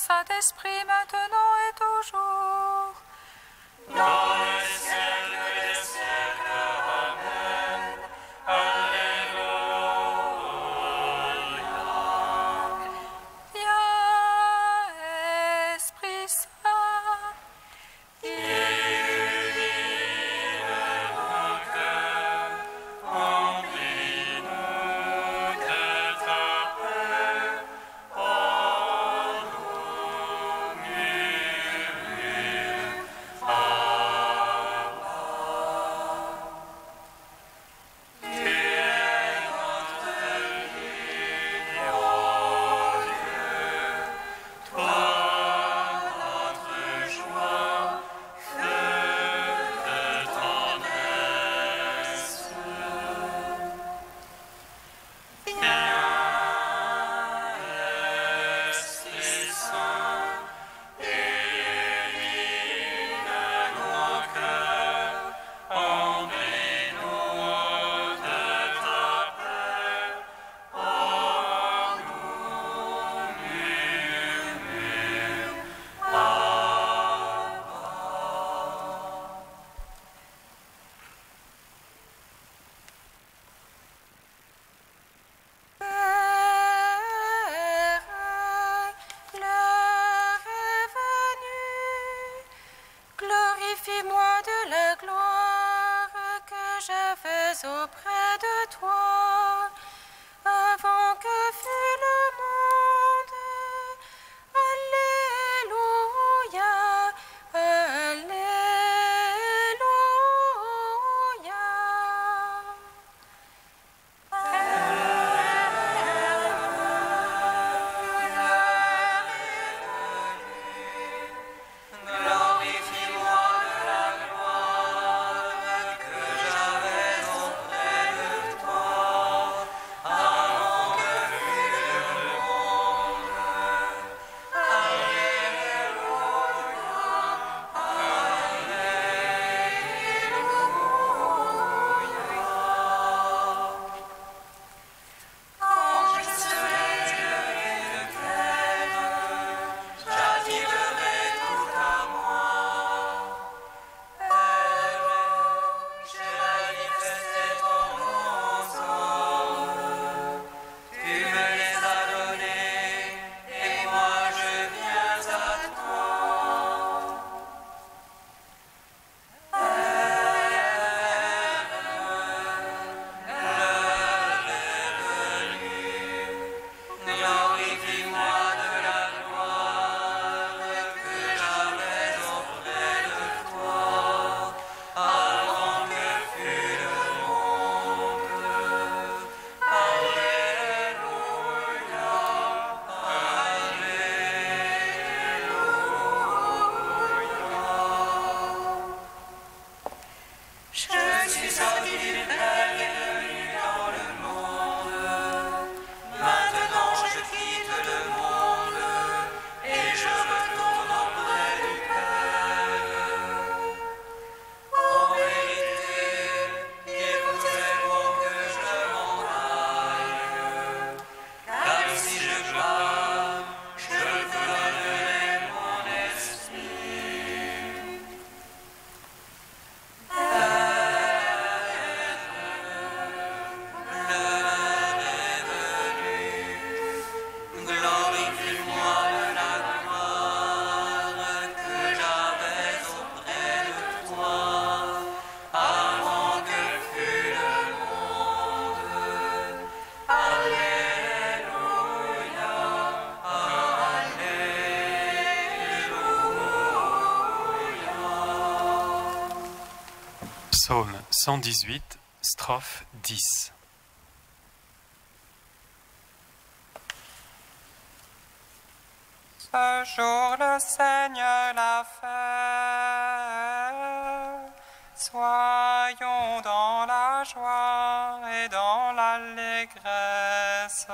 Saint-Esprit, maintenant et toujours. Dans les siècles des siècles. Amen. Alléluia. Viens, Esprit Saint, illumine nos cœurs, remplis-nous de ta paix, en nous murmure, Abba. Tu es notre vie, ô Dieu, toi notre joie, feu de tendresse. Viens, Esprit Saint, illumine nos cœurs, remplis-nous de ta paix, en nous murmure, Abba. L'heure est venue, glorifie-moi de la gloire que j'avais auprès de toi, avant que fût le monde. Alléluia, glorifie-moi de la gloire que j'avais auprès de toi, avant que fût le monde. Quand je serai élevé de terre, j'attirerai tout à moi. Père, j'ai manifesté ton nom aux hommes. Tu me les as donnés, et moi je viens à toi. Glorifie-moi de la gloire que j'avais auprès de toi, avant que fût le monde. Alléluia, Alléluia. Je suis sorti du Père et venu dans le monde. Maintenant je quitte le monde et je retourne auprès du Père. En vérité, il vous est bon que je m'en aille, car si je pars, je vous donnerai mon esprit. L'heure est venue, glorifie-moi de la gloire que j'avais auprès de toi, avant que fût le monde. Alléluia, Alléluia. Psaume 118, strophe 10. Ce jour le Seigneur l'a fait. Soyons dans la joie et dans l'allégresse.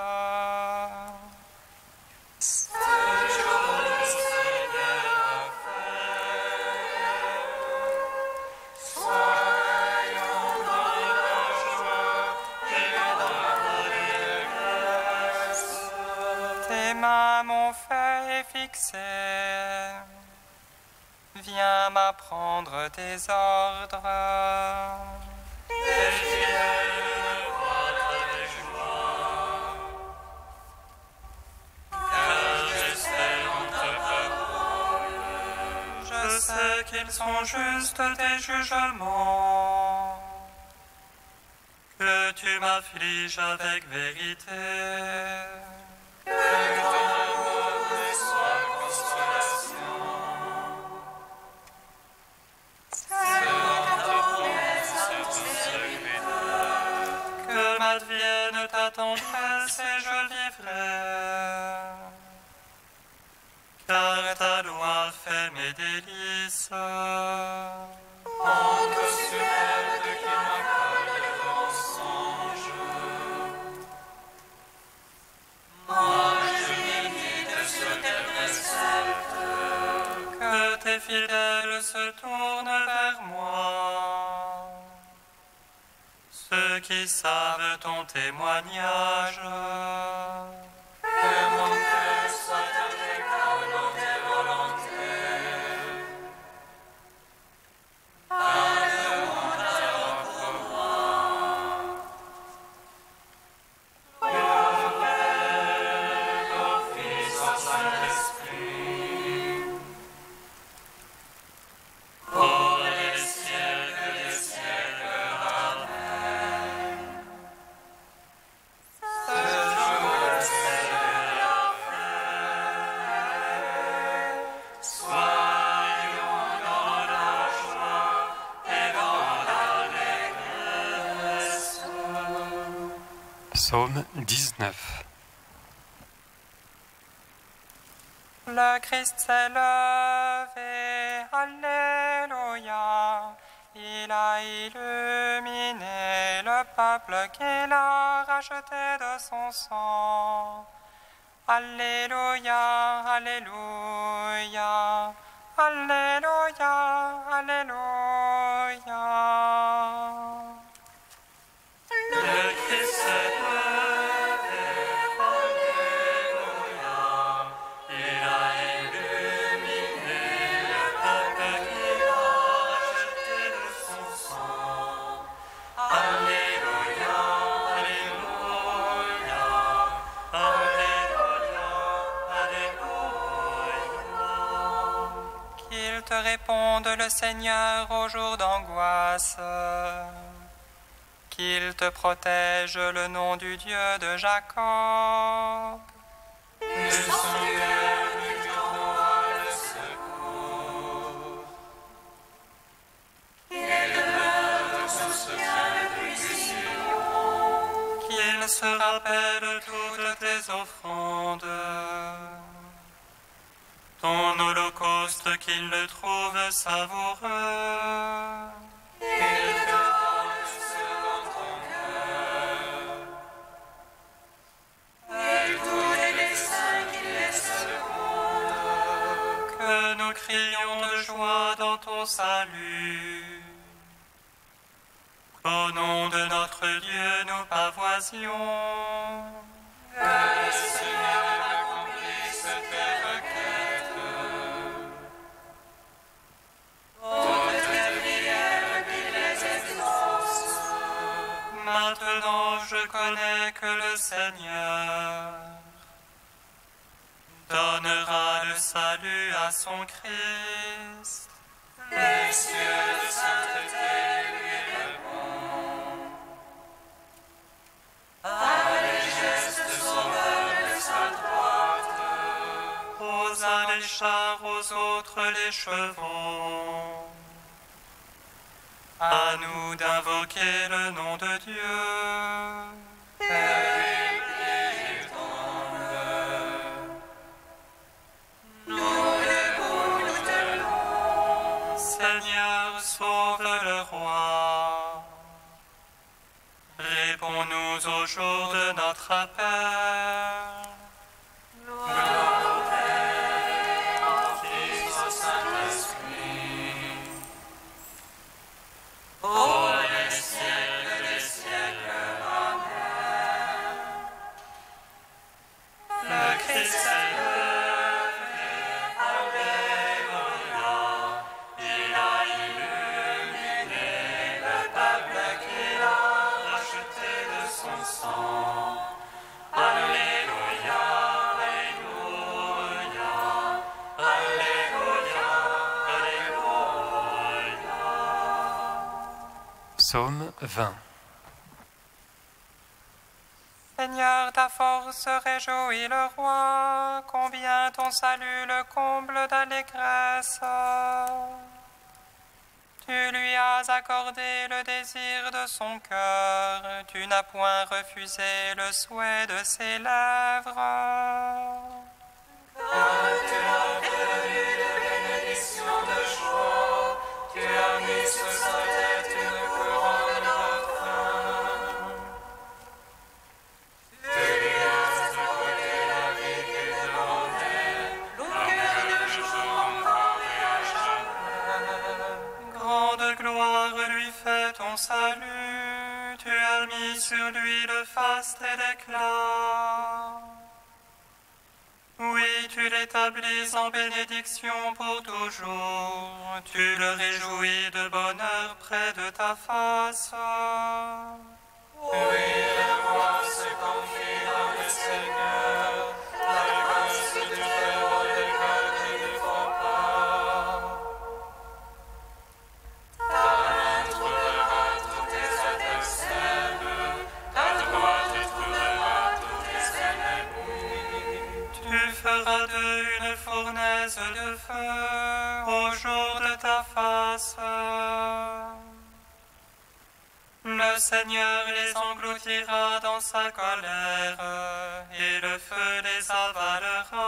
Ce jour le Seigneur l'a fait. Soyons dans la joie et dans l'allégresse. Tes mains mon fait fixé. Viens m'apprendre tes ordres. Je sais qu'ils sont justes tes jugements, que tu m'affliges avec vérité. Que m'advienne ta tendresse et je vivrai, car ta loi fait mes délices. Entre superbe qui m'accorde le mensonge. Moi je médite sur tes préceptes. Que tes fidèles se tournent vers moi, ceux qui savent ton témoignage. Que mon cœur soit avec dans tes volontés. Parle-moi alors pour moi. Ô Père, ô Fils, ô Saint-Esprit. Ô les siècles des siècles. Amen. Ce jour, Seigneur, soyons dans la joie et dans l'allégresse. Psaume 19. Le Christ s'est levé, Alléluia. Il a illuminé le peuple qu'il a racheté de son sang. Alléluia, Alléluia, Alléluia, Alléluia. Le Christ s'est levé, Alléluia. Il a illuminé le peuple qu'il a racheté de son sang. Alléluia, Alléluia, Alléluia, Alléluia. Qu'il te réponde le Seigneur au jour d'angoisse. Qu'il te protège le nom du Dieu de Jacob. De son cœur nous jouons le secours. Qu'il demeure son soutien le plus sûr. Qu'il se rappelle toutes tes offrandes. Ton holocauste, qu'il le trouve savoureux. Qu'il te porte selon ton cœur. Et tous les desseins qu'il les secondent. Que nous crions de joie dans ton salut. Qu'au nom de notre Dieu nous pavoisions. Que le Seigneur accomplisse tes requêtes. Toutes tes prières qu'il les exauce. Maintenant je connais que le Seigneur donnera le salut à son Christ. Les cieux de sainteté lui répondent. Par les gestes sauveurs de sa droite. Aux uns les chars, aux autres les chevaux. À nous d'invoquer le nom de Dieu. Seigneur, sauve le roi. Réponds-nous au jour de notre appel. Fils au Saint-Esprit. Ô les siècles des siècles. Amen. Le Christ Psaume 20. Seigneur, ta force réjouit le roi, combien ton salut le comble d'allégresse. Tu lui as accordé le désir de son cœur, tu n'as point refusé le souhait de ses lèvres. Tu as donné des bénédictions de joie, tu as mis sur sa tête une couronne d'or. Tu lui as accordé la vie qu'il demandait, longueur de jour encore et à jamais. Grande gloire lui fait ton salut, tu as mis sur lui le faste et l'éclat. Oui, tu l'établis en bénédiction pour toujours, tu le réjouis de bonheur près de ta face. Oui, le roi se confie dans le Seigneur, la grâce du Très-Haut le cœur ne lui faut pas. Ta main trouvera tous tes adversaires, ta droite trouvera tous tes ennemis. Tu feras d'eux une fournaise de feu au jour de ta face. Le Seigneur les engloutira dans sa colère, et le feu les avalera.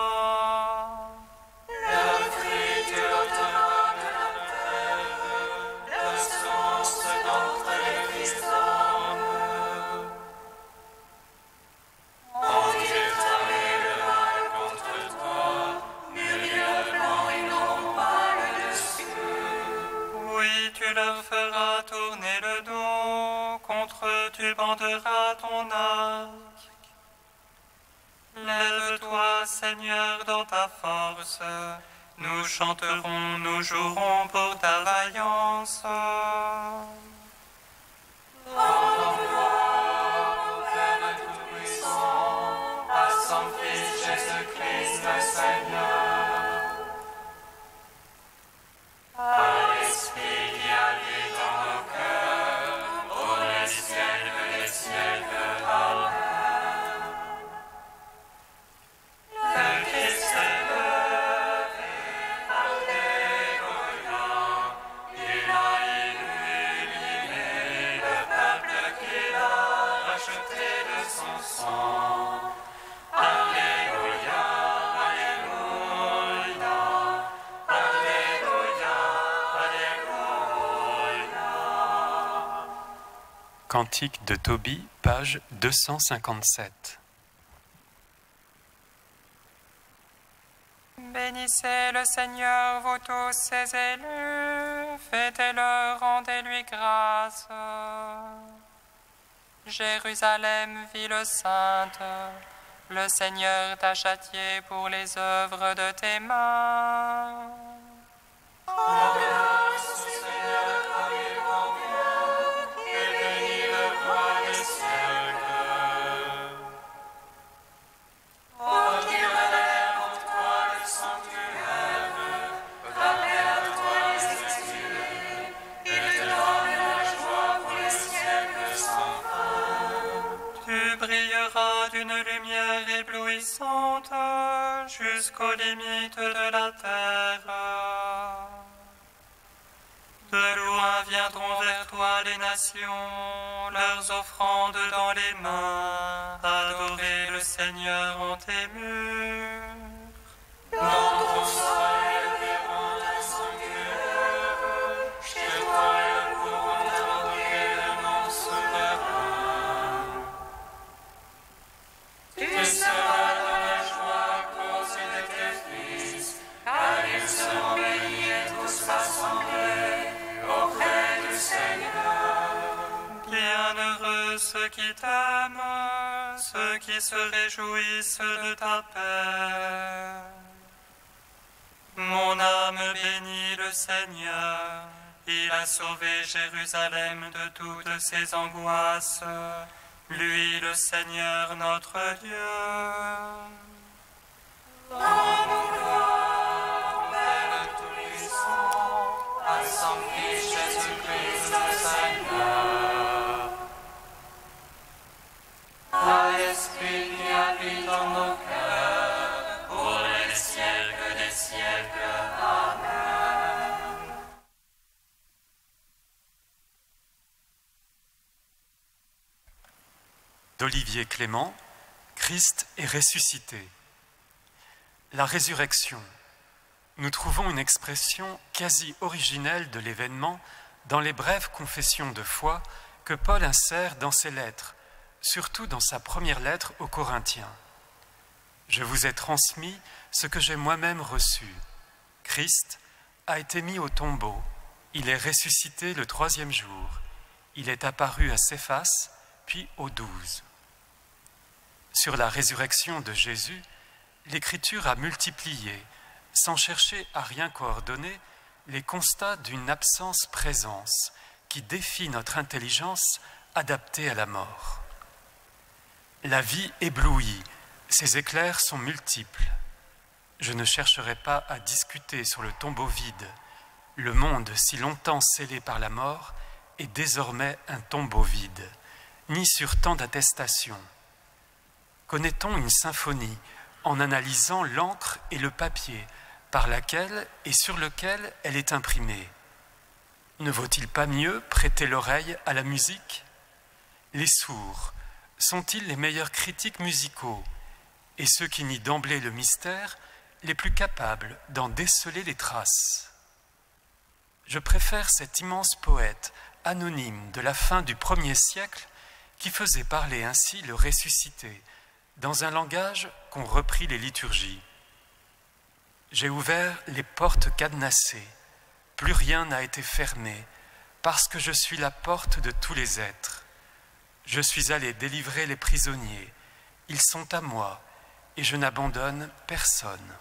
Le fruit tu ôteras de la terre, la semence d'entre les fils d'hommes. On dira le mal contre toi, nullement ils n'auront pas le dessus. Oui, tu leur feras tourner le dos, contre eux tu banderas ton arc. Lève-toi, Seigneur, dans ta force, nous chanterons, nous jouerons pour ta vaillance. Père Tout-Puissant, à son Fils Jésus-Christ le Seigneur, à l'Esprit qui habite dans nos cœurs, pour les siècles des siècles. Amen. Le Christ est levé, Alléluia, il a illuminé le peuple qu'il a racheté de son sang. Alléluia, Alléluia, Alléluia, Alléluia. Cantique de Tobie, page 257. Bénissez le Seigneur, vous tous ses élus, fêtez-le, rendez-lui grâce. Jérusalem, ville sainte, le Seigneur t'a châtié pour les œuvres de tes mains. Grâce au Seigneur comme il convient, et bénis le roi des siècles. Oh, qui relève en toi le sanctuaire, rappelle à toi les exilés, et te donne la joie pour les siècles sans fin. Tu brilleras d'une lumière éblouissante jusqu'aux limites de la terre. De loin viendront vers toi les nations, leurs offrandes dans les mains, adorer le Seigneur en tes murs. Dans ton sol, verront un sanctuaire, chez toi ils pourront invoquer le nom souverain. Tu seras dans la joie à cause de tes fils, car ils seront bénis et tous rassemblés auprès du Seigneur. Bienheureux ceux qui t'aiment, ceux qui se réjouissent de ta paix. Mon âme bénit le Seigneur, il a sauvé Jérusalem de toutes ses angoisses. Lui, le Seigneur notre Dieu. Rendons gloire au Père Tout-Puissant, à son Fils Jésus-Christ le Seigneur. d'Olivier Clément, Christ est ressuscité. La résurrection. Nous trouvons une expression quasi originelle de l'événement dans les brèves confessions de foi que Paul insère dans ses lettres, surtout dans sa première lettre aux Corinthiens. Je vous ai transmis ce que j'ai moi-même reçu. Christ a été mis au tombeau. Il est ressuscité le 3e jour. Il est apparu à Céphas, puis aux 12. Sur la résurrection de Jésus, l'Écriture a multiplié, sans chercher à rien coordonner, les constats d'une absence-présence qui défie notre intelligence adaptée à la mort. La vie éblouit, ses éclairs sont multiples. Je ne chercherai pas à discuter sur le tombeau vide. Le monde, si longtemps scellé par la mort, est désormais un tombeau vide, ni sur tant d'attestations. Connaît-on une symphonie en analysant l'encre et le papier par laquelle et sur lequel elle est imprimée? Ne vaut-il pas mieux prêter l'oreille à la musique? Les sourds sont-ils les meilleurs critiques musicaux et ceux qui nient d'emblée le mystère les plus capables d'en déceler les traces? Je préfère cet immense poète anonyme de la fin du 1er siècle qui faisait parler ainsi le ressuscité dans un langage qu'ont repris les liturgies. J'ai ouvert les portes cadenassées, plus rien n'a été fermé, parce que je suis la porte de tous les êtres. Je suis allé délivrer les prisonniers, ils sont à moi, et je n'abandonne personne.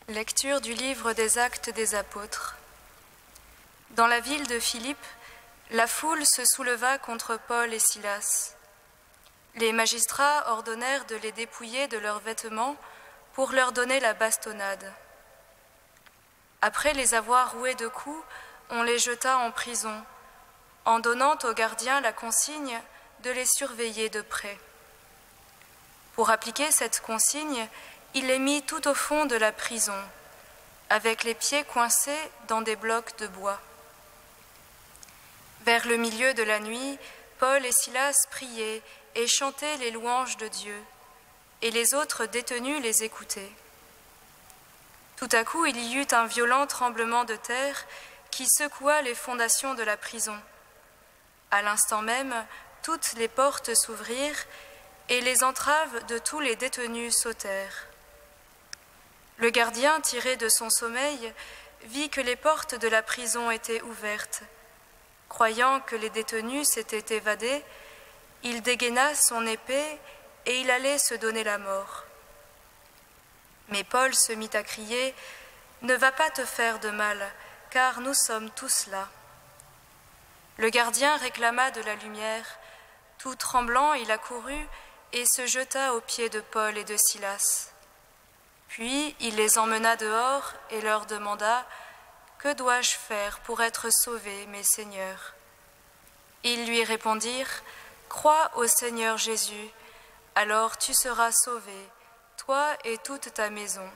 Lecture du livre des Actes des Apôtres. Dans la ville de Philippe, la foule se souleva contre Paul et Silas. Les magistrats ordonnèrent de les dépouiller de leurs vêtements pour leur donner la bastonnade. Après les avoir roués de coups, on les jeta en prison, en donnant aux gardiens la consigne de les surveiller de près. Pour appliquer cette consigne, il les mit tout au fond de la prison, avec les pieds coincés dans des blocs de bois. Vers le milieu de la nuit, Paul et Silas priaient et chantaient les louanges de Dieu, et les autres détenus les écoutaient. Tout à coup, il y eut un violent tremblement de terre qui secoua les fondations de la prison. À l'instant même, toutes les portes s'ouvrirent et les entraves de tous les détenus sautèrent. Le gardien, tiré de son sommeil, vit que les portes de la prison étaient ouvertes. Croyant que les détenus s'étaient évadés, il dégaina son épée et il allait se donner la mort. Mais Paul se mit à crier « Ne va pas te faire de mal, car nous sommes tous là. » Le gardien réclama de la lumière. Tout tremblant, il accourut et se jeta aux pieds de Paul et de Silas. Puis il les emmena dehors et leur demanda « Que dois-je faire pour être sauvé, mes seigneurs ?» Ils lui répondirent « Crois au Seigneur Jésus, alors tu seras sauvé, toi et toute ta maison. »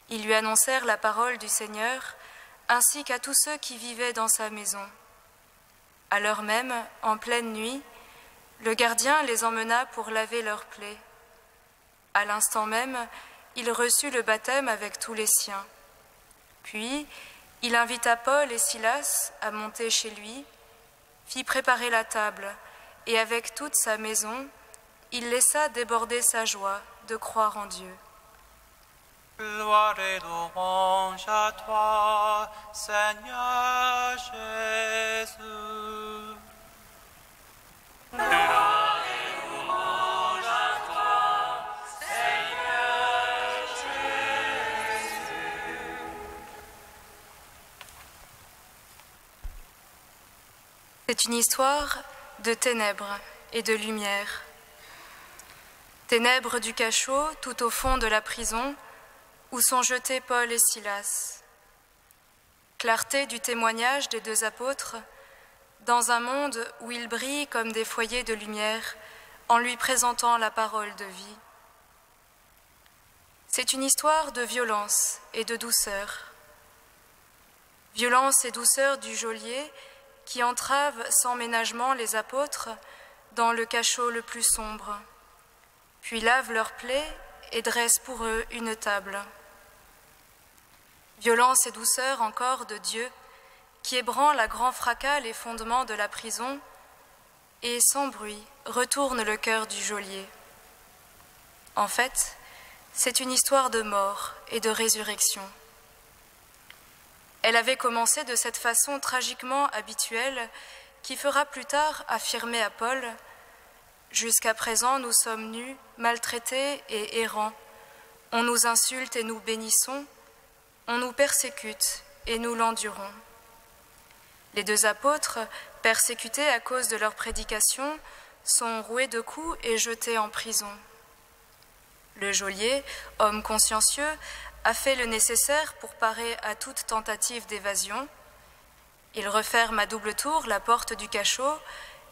Ils lui annoncèrent la parole du Seigneur, ainsi qu'à tous ceux qui vivaient dans sa maison. À l'heure même, en pleine nuit, le gardien les emmena pour laver leurs plaies. À l'instant même, il reçut le baptême avec tous les siens. Puis, il invita Paul et Silas à monter chez lui, fit préparer la table, et avec toute sa maison, il laissa déborder sa joie de croire en Dieu. Gloire et louange à toi, Seigneur Jésus. Gloire et louange à toi, Seigneur Jésus. C'est une histoire de ténèbres et de lumière. Ténèbres du cachot tout au fond de la prison où sont jetés Paul et Silas. Clarté du témoignage des deux apôtres dans un monde où ils brillent comme des foyers de lumière en lui présentant la parole de vie. C'est une histoire de violence et de douceur. Violence et douceur du geôlier qui entrave sans ménagement les apôtres dans le cachot le plus sombre, puis lave leurs plaies et dresse pour eux une table. Violence et douceur encore de Dieu, qui ébranle à grand fracas les fondements de la prison et, sans bruit, retourne le cœur du geôlier. En fait, c'est une histoire de mort et de résurrection. Elle avait commencé de cette façon tragiquement habituelle qui fera plus tard affirmer à Paul « Jusqu'à présent, nous sommes nus, maltraités et errants. On nous insulte et nous bénissons, on nous persécute et nous l'endurons. » Les deux apôtres, persécutés à cause de leur prédication, sont roués de coups et jetés en prison. Le geôlier, homme consciencieux, a fait le nécessaire pour parer à toute tentative d'évasion. Il referme à double tour la porte du cachot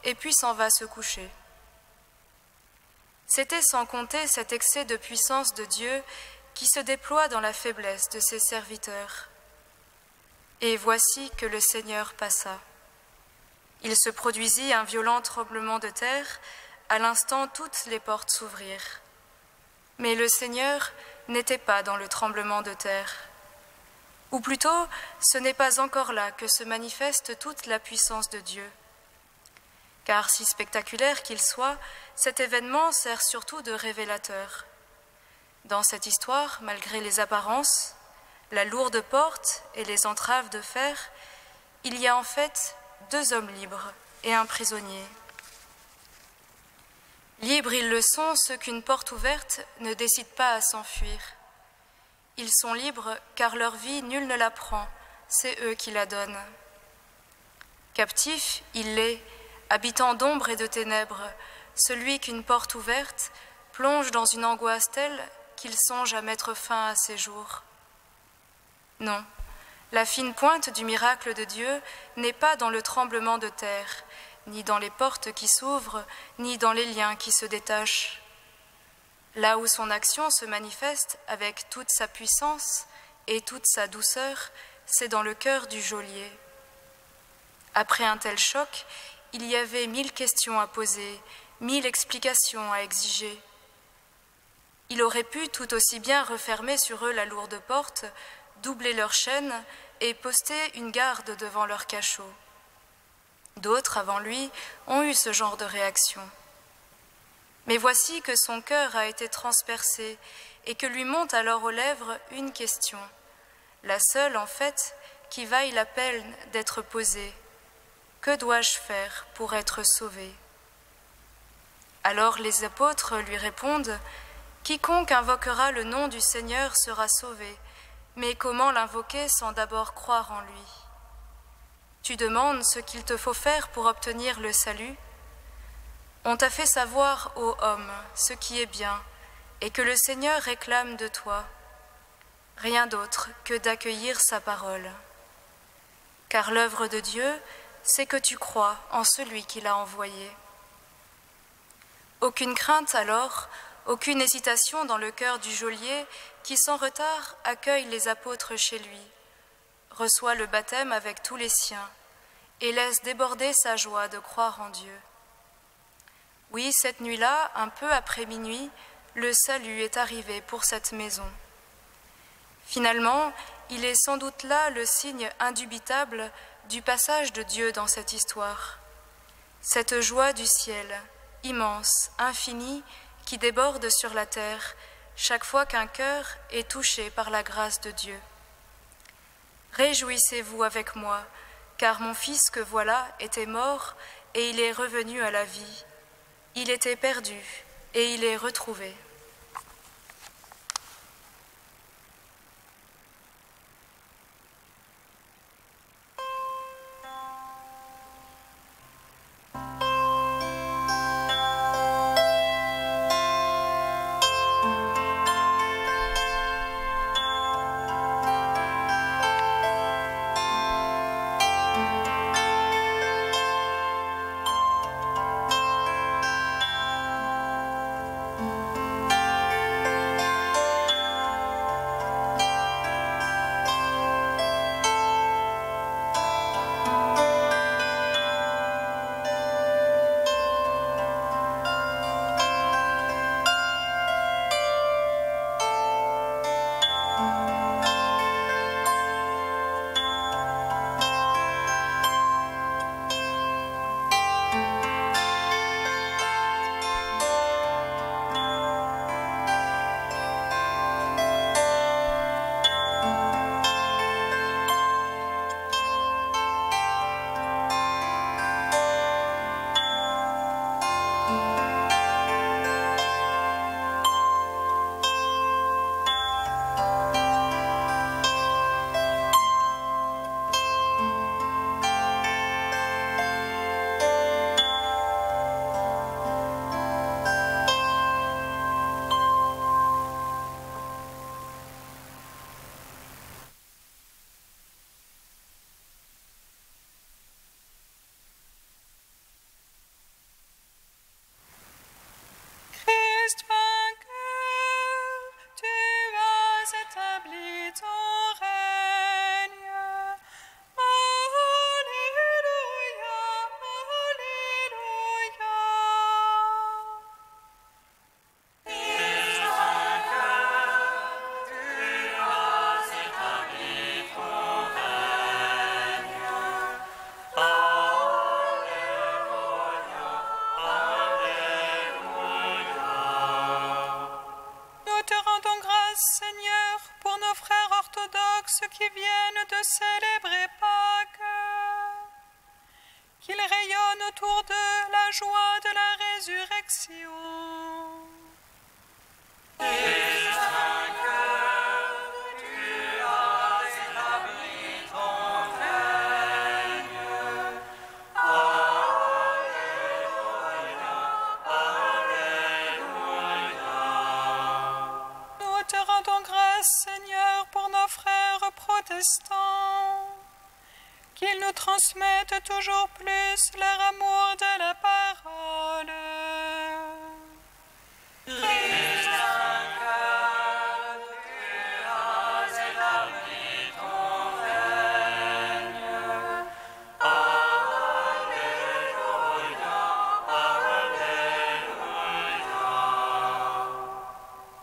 et puis s'en va se coucher. C'était sans compter cet excès de puissance de Dieu qui se déploie dans la faiblesse de ses serviteurs. Et voici que le Seigneur passa. Il se produisit un violent tremblement de terre, à l'instant toutes les portes s'ouvrirent. Mais le Seigneur n'était pas dans le tremblement de terre. Ou plutôt, ce n'est pas encore là que se manifeste toute la puissance de Dieu. Car si spectaculaire qu'il soit, cet événement sert surtout de révélateur. Dans cette histoire, malgré les apparences, la lourde porte et les entraves de fer, il y a en fait deux hommes libres et un prisonnier. Libres ils le sont ceux qu'une porte ouverte ne décide pas à s'enfuir. Ils sont libres car leur vie nul ne la prend, c'est eux qui la donnent. Captif, il l'est, habitant d'ombre et de ténèbres, celui qu'une porte ouverte plonge dans une angoisse telle qu'il songe à mettre fin à ses jours. Non, la fine pointe du miracle de Dieu n'est pas dans le tremblement de terre, ni dans les portes qui s'ouvrent, ni dans les liens qui se détachent. Là où son action se manifeste avec toute sa puissance et toute sa douceur, c'est dans le cœur du geôlier. Après un tel choc, il y avait 1000 questions à poser, 1000 explications à exiger. Il aurait pu tout aussi bien refermer sur eux la lourde porte, doubler leur chaîne et poster une garde devant leur cachot. D'autres, avant lui, ont eu ce genre de réaction. Mais voici que son cœur a été transpercé et que lui monte alors aux lèvres une question, la seule, en fait, qui vaille la peine d'être posée. Que dois-je faire pour être sauvé ? Alors les apôtres lui répondent, « Quiconque invoquera le nom du Seigneur sera sauvé, mais comment l'invoquer sans d'abord croire en lui ? Tu demandes ce qu'il te faut faire pour obtenir le salut ? On t'a fait savoir, ô homme, ce qui est bien, et que le Seigneur réclame de toi. Rien d'autre que d'accueillir sa parole. Car l'œuvre de Dieu, c'est que tu crois en celui qui l'a envoyé. » Aucune crainte alors, aucune hésitation dans le cœur du geôlier qui sans retard accueille les apôtres chez lui, reçoit le baptême avec tous les siens et laisse déborder sa joie de croire en Dieu. Oui, cette nuit-là, un peu après minuit, le salut est arrivé pour cette maison. Finalement, il est sans doute là le signe indubitable du passage de Dieu dans cette histoire. Cette joie du ciel, immense, infinie, qui déborde sur la terre chaque fois qu'un cœur est touché par la grâce de Dieu. Réjouissez-vous avec moi, car mon fils que voilà était mort et il est revenu à la vie. Il était perdu et il est retrouvé. qui viennent de célébrer Pâques, qu'ils rayonnent autour d'eux la joie de la résurrection. qu'ils nous transmettent toujours plus leur amour de la parole.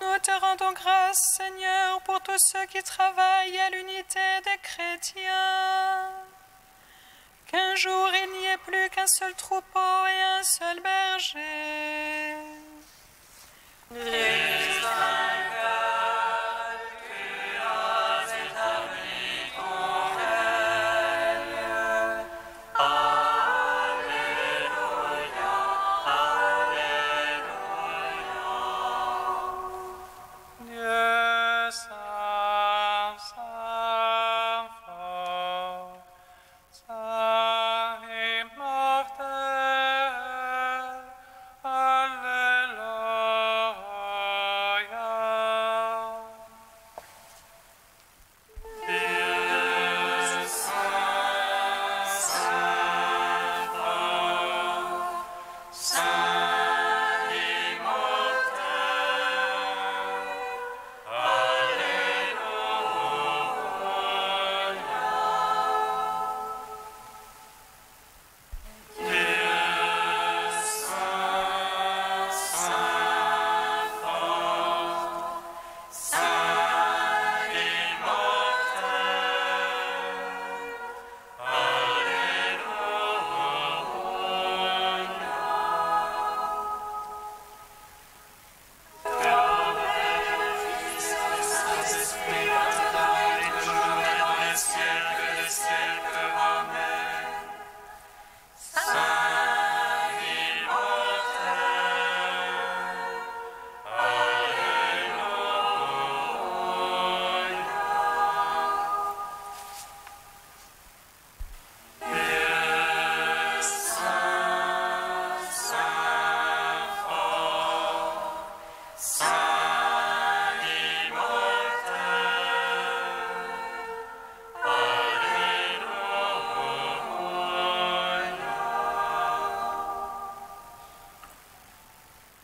Nous te rendons grâce, Seigneur, pour tous ceux qui travaillent à l'unité des chrétiens. Qu'un jour il n'y ait plus qu'un seul troupeau et un seul berger. Dieu saint, saint fort, saint immortel, Alléluia. Dieu saint, saint fort, saint immortel,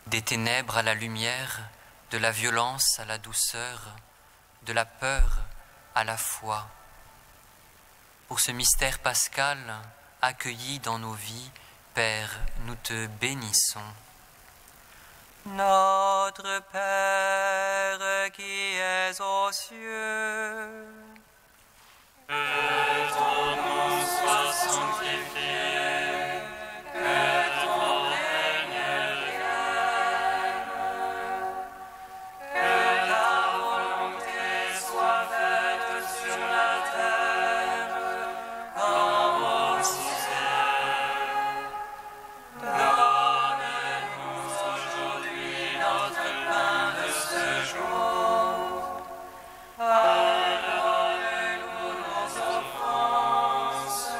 Des ténèbres à la lumière, de la violence à la douceur, de la peur à la foi. Pour ce mystère pascal, accueilli dans nos vies, Père, nous te bénissons. Notre Père qui es aux cieux, Que ton nom soit sanctifié, que ton règne vienne, que ta volonté soit faite sur la terre comme au ciel. Donne-nous aujourd'hui notre pain de ce jour. Pardonne-nous nos offenses,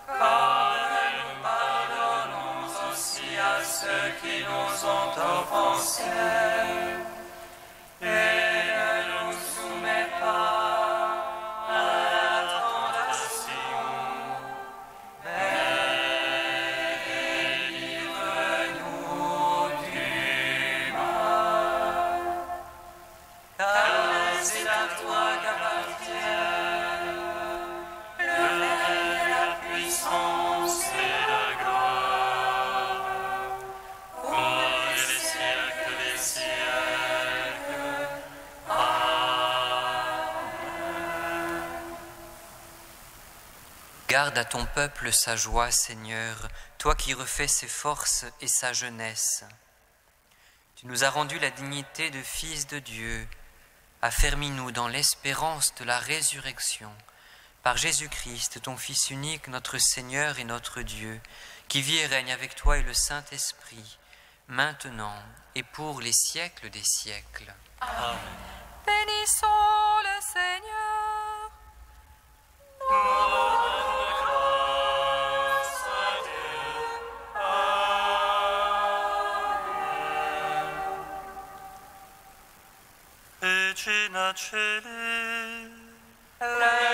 comme nous pardonnons aussi à ceux qui nous ont offensés. Et ne nous soumets pas à la tentation, mais délivre-nous du mal. Car c'est à toi qu'appartiennent le règne, la puissance et la gloire, pour les siècles des siècles. Amen. garde à ton peuple sa joie, Seigneur, toi qui refais ses forces et sa jeunesse. Tu nous as rendu la dignité de fils de Dieu. Affermis-nous dans l'espérance de la résurrection, par Jésus-Christ, ton Fils unique, notre Seigneur et notre Dieu, qui vit et règne avec toi et le Saint-Esprit, maintenant et pour les siècles des siècles. Amen. Bénissons le Seigneur. Regina Celi, Lei